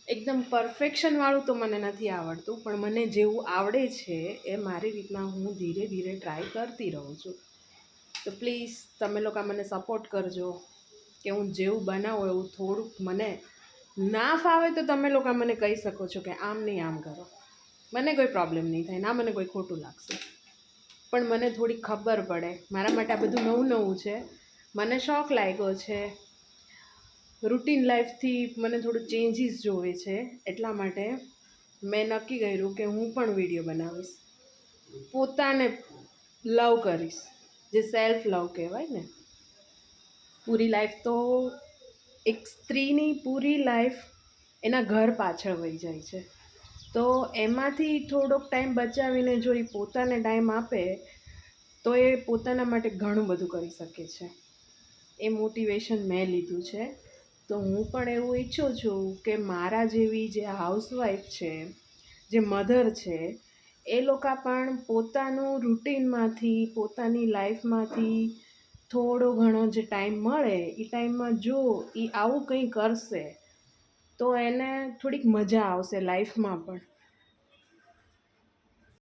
એકદમ પરફેક્શનવાળું તો મને નથી આવડતું, પણ મને જેવું આવડે છે એ મારી રીતના હું ધીરે ધીરે ટ્રાય કરતી રહું છું. તો પ્લીઝ તમે લોકો મને સપોર્ટ કરજો કે હું જેવું બનાવું એવું થોડુંક મને ના ફાવે તો તમે લોકો મને કહી શકો છો કે આમ નહીં આમ કરો. મને કોઈ પ્રોબ્લેમ નહીં થાય, ના મને કોઈ ખોટું લાગશે, પણ મને થોડી ખબર પડે. મારા માટે આ બધું નવું નવું છે, મને શોખ લાગ્યો છે. રૂટીન લાઈફથી મને થોડું ચેન્જીસ જોવે છે, એટલા માટે મેં નક્કી કર્યું કે હું પણ વિડીયો બનાવીશ, પોતાને લવ કરીશ, જે સેલ્ફ લવ કહેવાય ને. પૂરી લાઈફ તો એક સ્ત્રીની પૂરી લાઈફ એના ઘર પાછળ વહી જાય છે, તો એમાંથી થોડોક ટાઈમ બચાવીને જો એ પોતાને ટાઈમ આપે તો એ પોતાના માટે ઘણું બધું કરી શકે છે. એ મોટિવેશન મેં લીધું છે. તો હું પણ એવું ઈચ્છું છું કે મારા જેવી જે હાઉસવાઈફ છે, જે મધર છે, એ લોકો પણ પોતાનું રૂટીનમાંથી, પોતાની લાઈફમાંથી થોડો ઘણો જે ટાઈમ મળે એ ટાઈમમાં જો એ આવું કંઈ કરશે તો એને થોડીક મજા આવશે લાઈફમાં પણ.